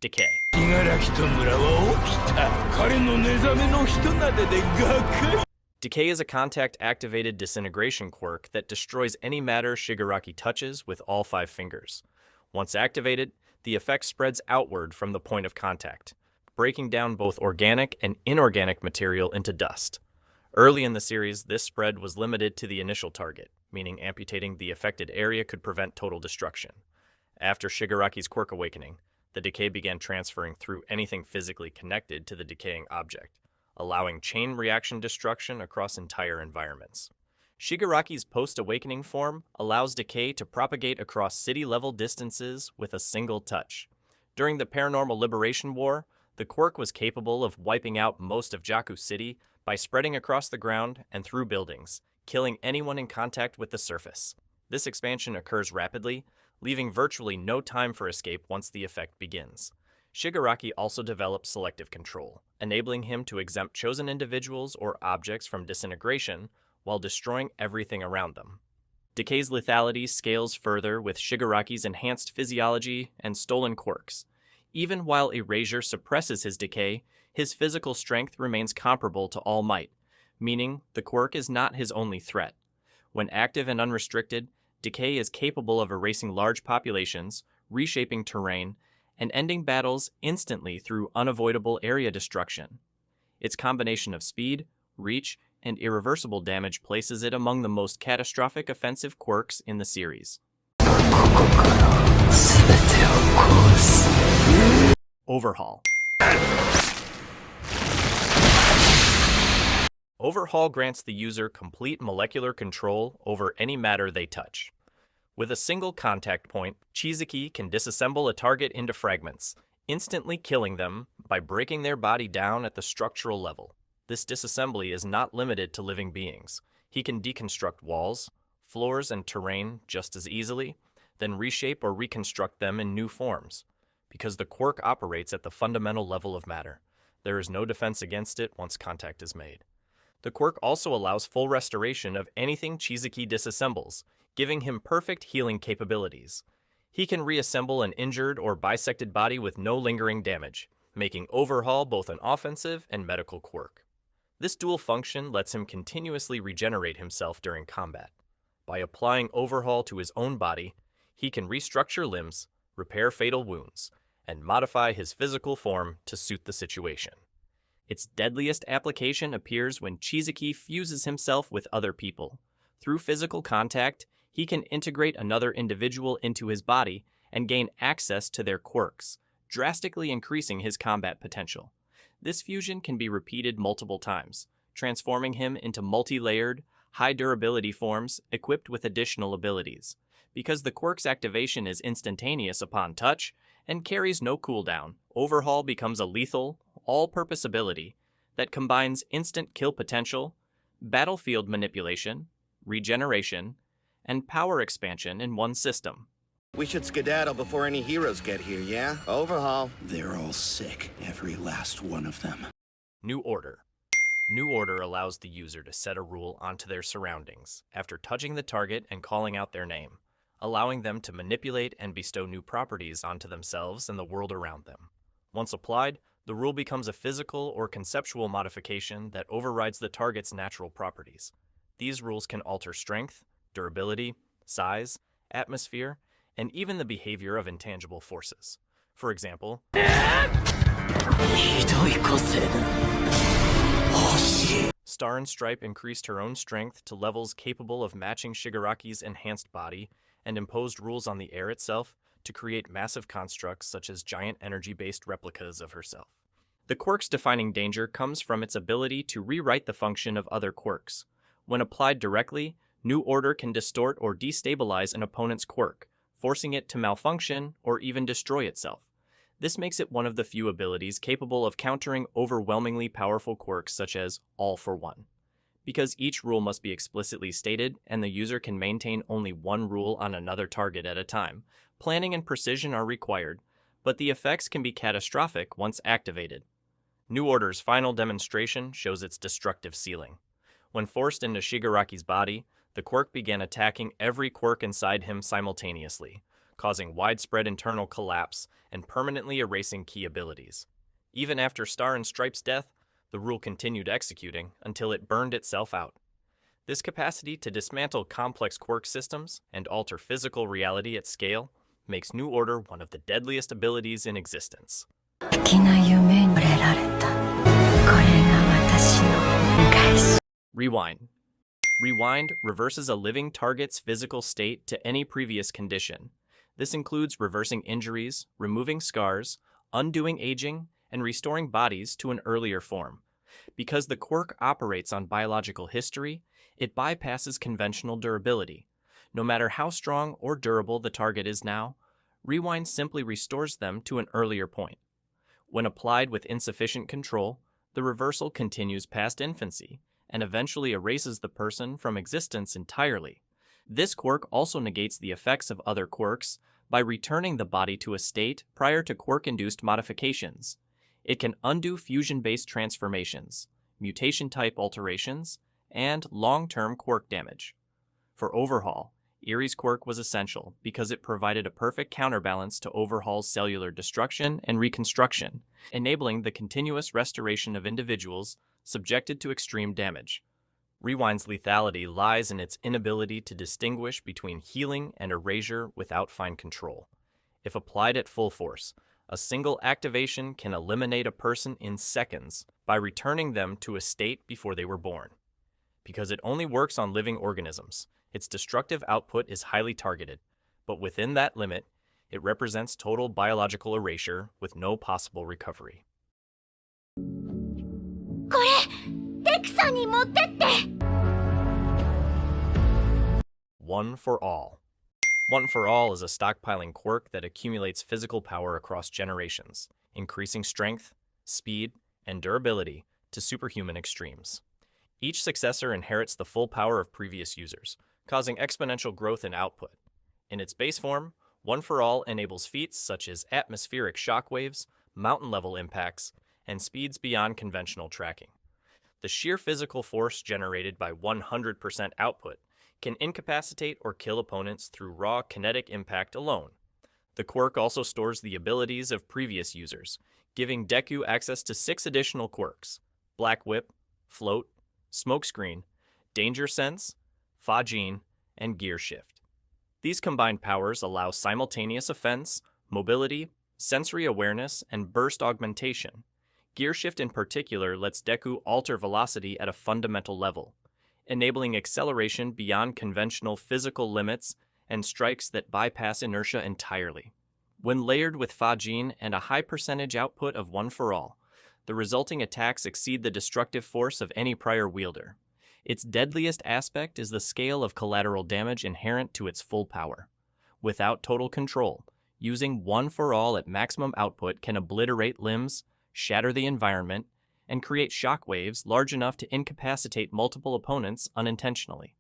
Decay. Decay is a contact-activated disintegration quirk that destroys any matter Shigaraki touches with all 5 fingers. Once activated, the effect spreads outward from the point of contact, breaking down both organic and inorganic material into dust. Early in the series, this spread was limited to the initial target, meaning amputating the affected area could prevent total destruction. After Shigaraki's quirk awakening, the decay began transferring through anything physically connected to the decaying object, allowing chain reaction destruction across entire environments. Shigaraki's post-awakening form allows decay to propagate across city-level distances with a single touch. During the Paranormal Liberation War, the quirk was capable of wiping out most of Jakku City by spreading across the ground and through buildings, killing anyone in contact with the surface. This expansion occurs rapidly, leaving virtually no time for escape once the effect begins. Shigaraki also develops selective control, enabling him to exempt chosen individuals or objects from disintegration while destroying everything around them. Decay's lethality scales further with Shigaraki's enhanced physiology and stolen quirks. Even while erasure suppresses his decay, his physical strength remains comparable to All Might, meaning the quirk is not his only threat. When active and unrestricted, Decay is capable of erasing large populations, reshaping terrain, and ending battles instantly through unavoidable area destruction. Its combination of speed, reach, and irreversible damage places it among the most catastrophic offensive quirks in the series. Overhaul. Overhaul grants the user complete molecular control over any matter they touch. With a single contact point, Chizaki can disassemble a target into fragments, instantly killing them by breaking their body down at the structural level. This disassembly is not limited to living beings. He can deconstruct walls, floors, and terrain just as easily, then reshape or reconstruct them in new forms. Because the quirk operates at the fundamental level of matter, there is no defense against it once contact is made. The quirk also allows full restoration of anything Chizaki disassembles, giving him perfect healing capabilities. He can reassemble an injured or bisected body with no lingering damage, making Overhaul both an offensive and medical quirk. This dual function lets him continuously regenerate himself during combat. By applying Overhaul to his own body, he can restructure limbs, repair fatal wounds, and modify his physical form to suit the situation. Its deadliest application appears when Chizaki fuses himself with other people. Through physical contact, he can integrate another individual into his body and gain access to their quirks, drastically increasing his combat potential. This fusion can be repeated multiple times, transforming him into multi-layered, high-durability forms equipped with additional abilities. Because the quirk's activation is instantaneous upon touch and carries no cooldown, Overhaul becomes a lethal, all-purpose ability that combines instant kill potential, battlefield manipulation, regeneration, and power expansion in one system. We should skedaddle before any heroes get here, yeah? Overhaul. They're all sick, every last one of them. New Order. New Order allows the user to set a rule onto their surroundings after touching the target and calling out their name, allowing them to manipulate and bestow new properties onto themselves and the world around them. Once applied, the rule becomes a physical or conceptual modification that overrides the target's natural properties. These rules can alter strength, durability, size, atmosphere, and even the behavior of intangible forces. For example, Star and Stripe increased her own strength to levels capable of matching Shigaraki's enhanced body and imposed rules on the air itself to create massive constructs such as giant energy-based replicas of herself. The quirk's defining danger comes from its ability to rewrite the function of other quirks. When applied directly, New Order can distort or destabilize an opponent's quirk, forcing it to malfunction or even destroy itself. This makes it one of the few abilities capable of countering overwhelmingly powerful quirks such as All for One. Because each rule must be explicitly stated and the user can maintain only one rule on another target at a time, planning and precision are required, but the effects can be catastrophic once activated. New Order's final demonstration shows its destructive ceiling. When forced into Shigaraki's body, the quirk began attacking every quirk inside him simultaneously, causing widespread internal collapse and permanently erasing key abilities. Even after Star and Stripe's death, the rule continued executing until it burned itself out. This capacity to dismantle complex quirk systems and alter physical reality at scale makes New Order one of the deadliest abilities in existence. Rewind. Rewind reverses a living target's physical state to any previous condition. This includes reversing injuries, removing scars, undoing aging, and restoring bodies to an earlier form. Because the quirk operates on biological history, it bypasses conventional durability. No matter how strong or durable the target is now, Rewind simply restores them to an earlier point. When applied with insufficient control, the reversal continues past infancy and eventually erases the person from existence entirely. This quirk also negates the effects of other quirks by returning the body to a state prior to quirk-induced modifications. It can undo fusion-based transformations, mutation-type alterations, and long-term quirk damage. For Overhaul, Erie's quirk was essential because it provided a perfect counterbalance to Overhaul's cellular destruction and reconstruction, enabling the continuous restoration of individuals subjected to extreme damage. Rewind's lethality lies in its inability to distinguish between healing and erasure without fine control. If applied at full force, a single activation can eliminate a person in seconds by returning them to a state before they were born. Because it only works on living organisms, its destructive output is highly targeted, but within that limit, it represents total biological erasure with no possible recovery. One for All. One for All is a stockpiling quirk that accumulates physical power across generations, increasing strength, speed, and durability to superhuman extremes. Each successor inherits the full power of previous users, causing exponential growth in output. In its base form, One for All enables feats such as atmospheric shockwaves, mountain-level impacts, and speeds beyond conventional tracking. The sheer physical force generated by 100% output can incapacitate or kill opponents through raw kinetic impact alone. The quirk also stores the abilities of previous users, giving Deku access to 6 additional quirks: Black Whip, Float, Smokescreen, Danger Sense, Fajin, and Gear Shift. These combined powers allow simultaneous offense, mobility, sensory awareness, and burst augmentation. Gear Shift in particular lets Deku alter velocity at a fundamental level, enabling acceleration beyond conventional physical limits and strikes that bypass inertia entirely. When layered with Fajin and a high percentage output of One for All, the resulting attacks exceed the destructive force of any prior wielder. Its deadliest aspect is the scale of collateral damage inherent to its full power. Without total control, using One for All at maximum output can obliterate limbs, shatter the environment, and create shockwaves large enough to incapacitate multiple opponents unintentionally.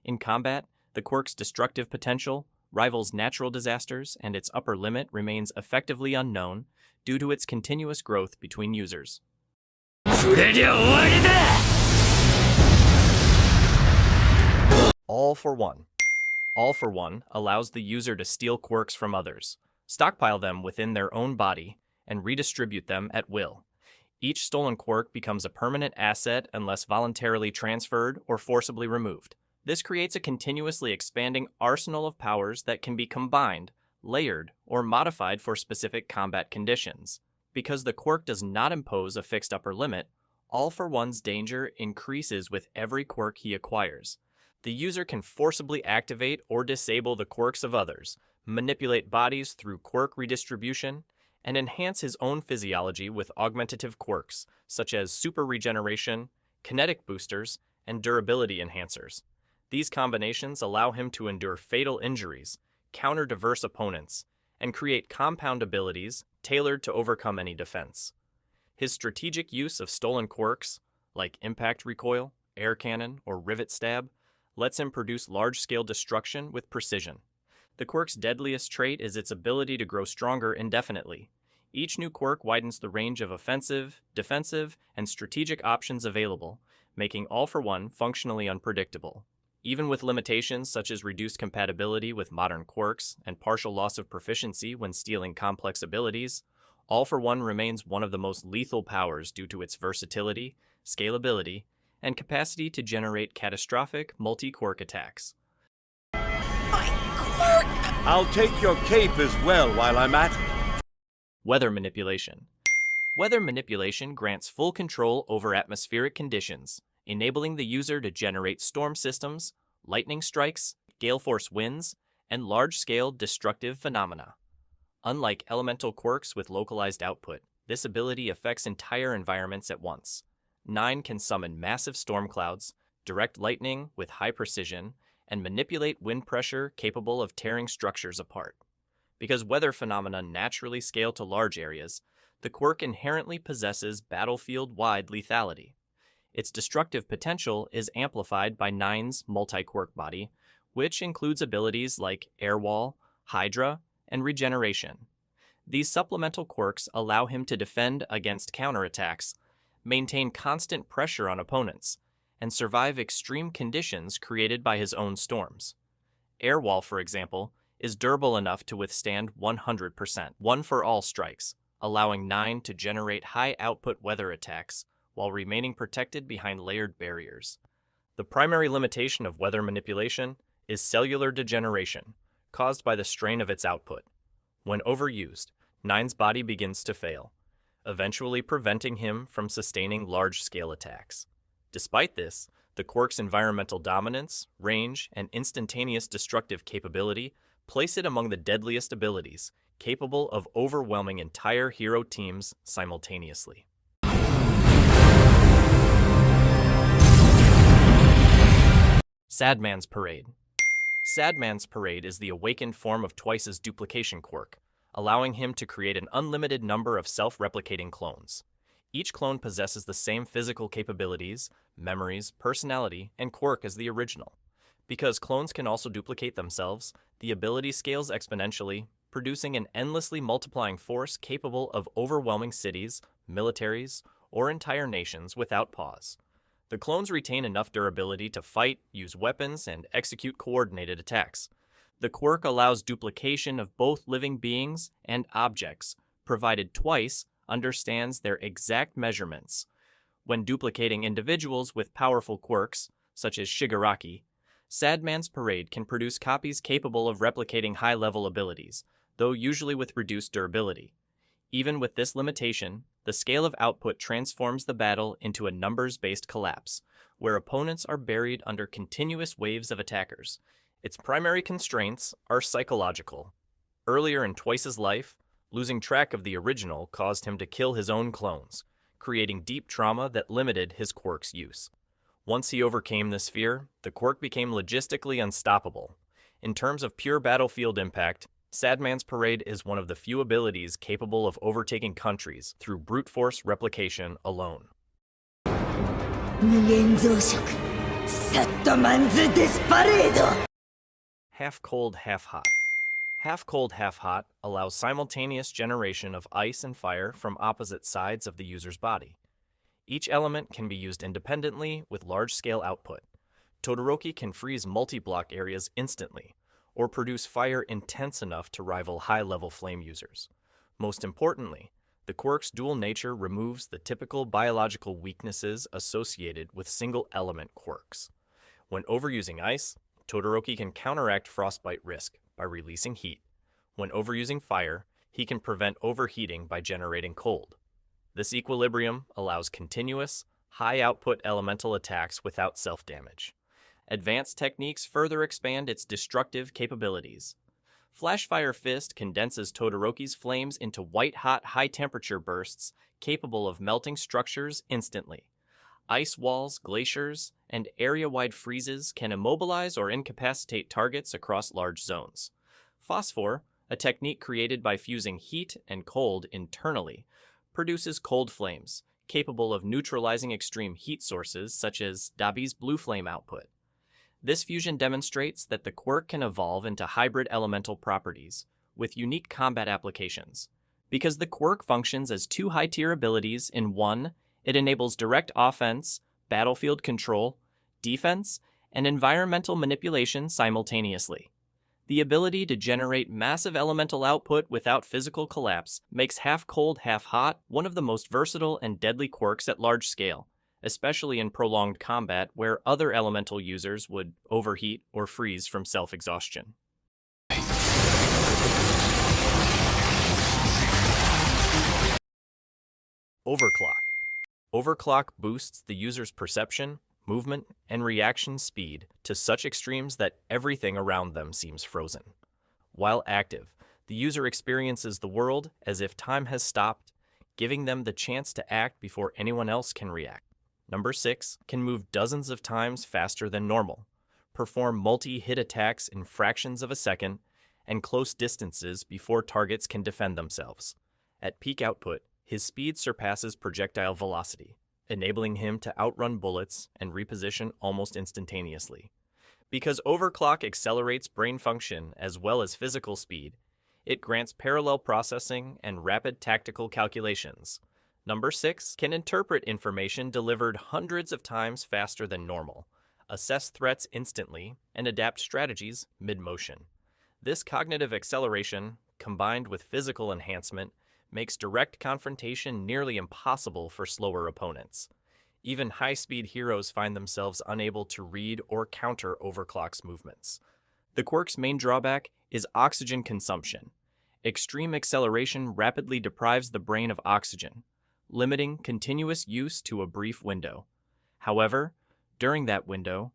In combat, the quirk's destructive potential rivals natural disasters, and its upper limit remains effectively unknown due to its continuous growth between users. All for One. All for One allows the user to steal quirks from others, stockpile them within their own body, and redistribute them at will. Each stolen quirk becomes a permanent asset unless voluntarily transferred or forcibly removed. This creates a continuously expanding arsenal of powers that can be combined, layered, or modified for specific combat conditions. Because the quirk does not impose a fixed upper limit, All for One's danger increases with every quirk he acquires. The user can forcibly activate or disable the quirks of others, manipulate bodies through quirk redistribution, and enhance his own physiology with augmentative quirks, such as super regeneration, kinetic boosters, and durability enhancers. These combinations allow him to endure fatal injuries, counter diverse opponents, and create compound abilities tailored to overcome any defense. His strategic use of stolen quirks, like impact recoil, air cannon, or rivet stab, lets him produce large-scale destruction with precision. The quirk's deadliest trait is its ability to grow stronger indefinitely. Each new quirk widens the range of offensive, defensive, and strategic options available, making All for One functionally unpredictable. Even with limitations such as reduced compatibility with modern quirks and partial loss of proficiency when stealing complex abilities, All for One remains one of the most lethal powers due to its versatility, scalability, and capacity to generate catastrophic multi-quirk attacks. My quirk! I'll take your cape as well while I'm at it. Weather manipulation. Weather manipulation grants full control over atmospheric conditions, enabling the user to generate storm systems, lightning strikes, gale force winds, and large-scale destructive phenomena. Unlike elemental quirks with localized output, this ability affects entire environments at once. 9 can summon massive storm clouds, direct lightning with high precision, and manipulate wind pressure capable of tearing structures apart. Because weather phenomena naturally scale to large areas, the quirk inherently possesses battlefield-wide lethality. Its destructive potential is amplified by 9's multi-quirk body, which includes abilities like Air Wall, Hydra, and Regeneration. These supplemental quirks allow him to defend against counterattacks, maintain constant pressure on opponents, and survive extreme conditions created by his own storms. Air Wall, for example, is durable enough to withstand 100% one-for-all strikes, allowing 9 to generate high-output weather attacks while remaining protected behind layered barriers. The primary limitation of weather manipulation is cellular degeneration, caused by the strain of its output. When overused, 9's body begins to fail, eventually preventing him from sustaining large-scale attacks. Despite this, the quirk's environmental dominance, range, and instantaneous destructive capability place it among the deadliest abilities, capable of overwhelming entire hero teams simultaneously. Sadman's Parade. Sadman's Parade is the awakened form of Twice's duplication quirk, allowing him to create an unlimited number of self-replicating clones. Each clone possesses the same physical capabilities, memories, personality, and quirk as the original. Because clones can also duplicate themselves, the ability scales exponentially, producing an endlessly multiplying force capable of overwhelming cities, militaries, or entire nations without pause. The clones retain enough durability to fight, use weapons, and execute coordinated attacks. The quirk allows duplication of both living beings and objects, provided Twice understands their exact measurements. When duplicating individuals with powerful quirks, such as Shigaraki, Sadman's Parade can produce copies capable of replicating high-level abilities, though usually with reduced durability. Even with this limitation, the scale of output transforms the battle into a numbers-based collapse, where opponents are buried under continuous waves of attackers. Its primary constraints are psychological. Earlier in Twice's life, losing track of the original caused him to kill his own clones, creating deep trauma that limited his quirk's use. Once he overcame this fear, the quirk became logistically unstoppable. In terms of pure battlefield impact, Sadman's Parade is one of the few abilities capable of overtaking countries through brute force replication alone. Half cold, half hot. Half cold, half hot allows simultaneous generation of ice and fire from opposite sides of the user's body. Each element can be used independently with large-scale output. Todoroki can freeze multi-block areas instantly, or produce fire intense enough to rival high-level flame users. Most importantly, the quirk's dual nature removes the typical biological weaknesses associated with single-element quirks. When overusing ice, Todoroki can counteract frostbite risk by releasing heat. When overusing fire, he can prevent overheating by generating cold. This equilibrium allows continuous, high-output elemental attacks without self-damage. Advanced techniques further expand its destructive capabilities. Flashfire Fist condenses Todoroki's flames into white-hot, high-temperature bursts capable of melting structures instantly. Ice walls, glaciers, and area-wide freezes can immobilize or incapacitate targets across large zones. Phosphor, a technique created by fusing heat and cold internally, produces cold flames, capable of neutralizing extreme heat sources such as Dabi's blue flame output. This fusion demonstrates that the quirk can evolve into hybrid elemental properties, with unique combat applications. Because the quirk functions as two high-tier abilities in one, it enables direct offense, battlefield control, defense, and environmental manipulation simultaneously. The ability to generate massive elemental output without physical collapse makes half-cold, half-hot one of the most versatile and deadly quirks at large scale, especially in prolonged combat where other elemental users would overheat or freeze from self-exhaustion. Overclock. Overclock boosts the user's perception, movement, and reaction speed to such extremes that everything around them seems frozen. While active, the user experiences the world as if time has stopped, giving them the chance to act before anyone else can react. Number 6 can move dozens of times faster than normal, perform multi-hit attacks in fractions of a second, and close distances before targets can defend themselves. At peak output, his speed surpasses projectile velocity, enabling him to outrun bullets and reposition almost instantaneously. Because Overclock accelerates brain function as well as physical speed, it grants parallel processing and rapid tactical calculations. Number 6 can interpret information delivered hundreds of times faster than normal, assess threats instantly, and adapt strategies mid-motion. This cognitive acceleration, combined with physical enhancement, makes direct confrontation nearly impossible for slower opponents. Even high-speed heroes find themselves unable to read or counter Overclock's movements. The quirk's main drawback is oxygen consumption. Extreme acceleration rapidly deprives the brain of oxygen, limiting continuous use to a brief window. However, during that window,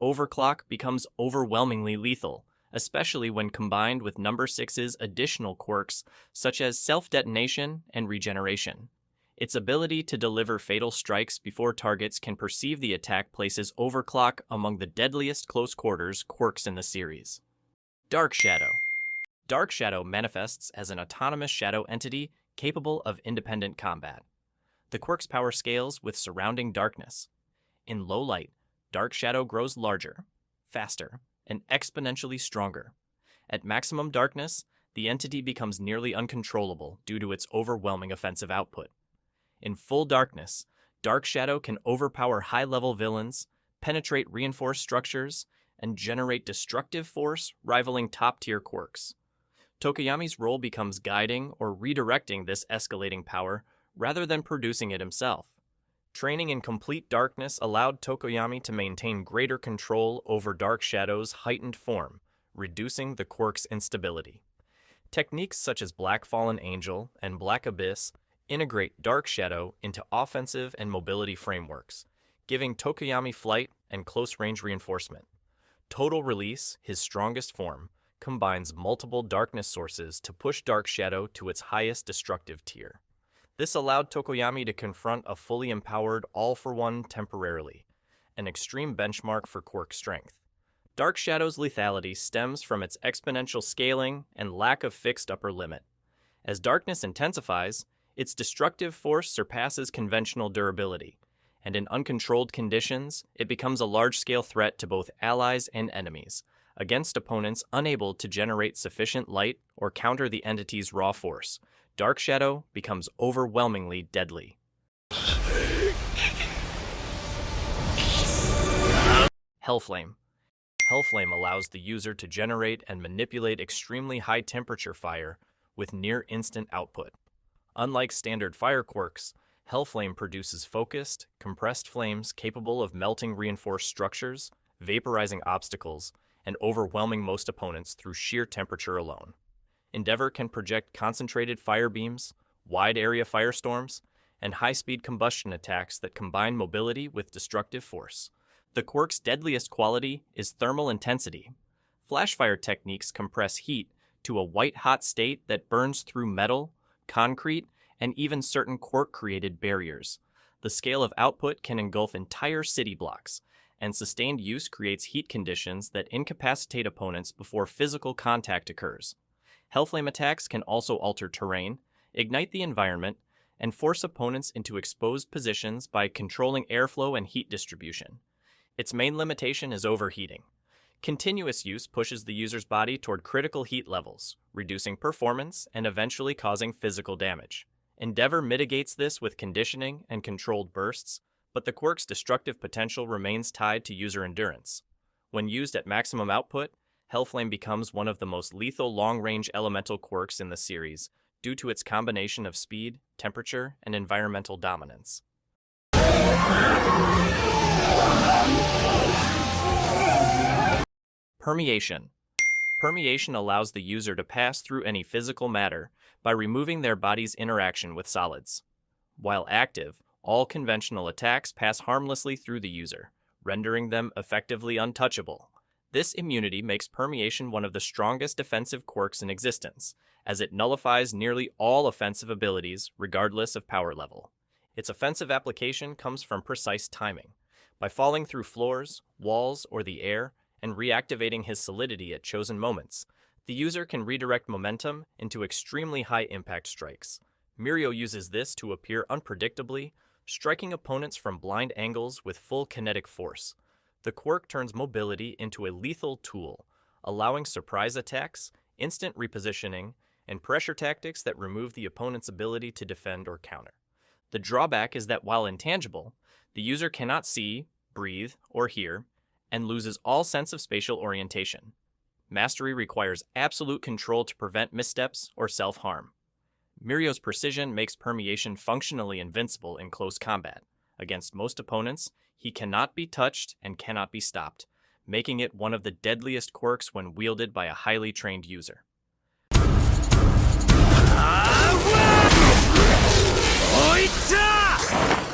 Overclock becomes overwhelmingly lethal, especially when combined with Number 6's additional quirks such as self-detonation and regeneration. Its ability to deliver fatal strikes before targets can perceive the attack places Overclock among the deadliest close-quarters quirks in the series. Dark Shadow. Dark Shadow manifests as an autonomous shadow entity capable of independent combat. The quirk's power scales with surrounding darkness. In low light, Dark Shadow grows larger, faster, and exponentially stronger. At maximum darkness, the entity becomes nearly uncontrollable due to its overwhelming offensive output. In full darkness, Dark Shadow can overpower high-level villains, penetrate reinforced structures, and generate destructive force rivaling top-tier quirks. Tokoyami's role becomes guiding or redirecting this escalating power rather than producing it himself. Training in complete darkness allowed Tokoyami to maintain greater control over Dark Shadow's heightened form, reducing the quirk's instability. Techniques such as Black Fallen Angel and Black Abyss integrate Dark Shadow into offensive and mobility frameworks, giving Tokoyami flight and close-range reinforcement. Total Release, his strongest form, combines multiple darkness sources to push Dark Shadow to its highest destructive tier. This allowed Tokoyami to confront a fully empowered All-for-One temporarily, an extreme benchmark for quirk strength. Dark Shadow's lethality stems from its exponential scaling and lack of fixed upper limit. As darkness intensifies, its destructive force surpasses conventional durability, and in uncontrolled conditions, it becomes a large-scale threat to both allies and enemies, against opponents unable to generate sufficient light or counter the entity's raw force. Dark Shadow becomes overwhelmingly deadly. Hellflame. Hellflame allows the user to generate and manipulate extremely high-temperature fire with near-instant output. Unlike standard fire quirks, Hellflame produces focused, compressed flames capable of melting reinforced structures, vaporizing obstacles, and overwhelming most opponents through sheer temperature alone. Endeavor can project concentrated fire beams, wide-area firestorms, and high-speed combustion attacks that combine mobility with destructive force. The quirk's deadliest quality is thermal intensity. Flashfire techniques compress heat to a white-hot state that burns through metal, concrete, and even certain quirk-created barriers. The scale of output can engulf entire city blocks, and sustained use creates heat conditions that incapacitate opponents before physical contact occurs. Hellflame attacks can also alter terrain, ignite the environment, and force opponents into exposed positions by controlling airflow and heat distribution. Its main limitation is overheating. Continuous use pushes the user's body toward critical heat levels, reducing performance and eventually causing physical damage. Endeavor mitigates this with conditioning and controlled bursts, but the quirk's destructive potential remains tied to user endurance. When used at maximum output, Hellflame becomes one of the most lethal long-range elemental quirks in the series due to its combination of speed, temperature, and environmental dominance. Permeation. Permeation allows the user to pass through any physical matter by removing their body's interaction with solids. While active, all conventional attacks pass harmlessly through the user, rendering them effectively untouchable. This immunity makes Permeation one of the strongest defensive quirks in existence, as it nullifies nearly all offensive abilities regardless of power level. Its offensive application comes from precise timing. By falling through floors, walls, or the air, and reactivating his solidity at chosen moments, the user can redirect momentum into extremely high-impact strikes. Mirio uses this to appear unpredictably, striking opponents from blind angles with full kinetic force. The quirk turns mobility into a lethal tool, allowing surprise attacks, instant repositioning, and pressure tactics that remove the opponent's ability to defend or counter. The drawback is that while intangible, the user cannot see, breathe, or hear, and loses all sense of spatial orientation. Mastery requires absolute control to prevent missteps or self-harm. Mirio's precision makes Permeation functionally invincible in close combat. Against most opponents, he cannot be touched and cannot be stopped, making it one of the deadliest quirks when wielded by a highly trained user. Oita!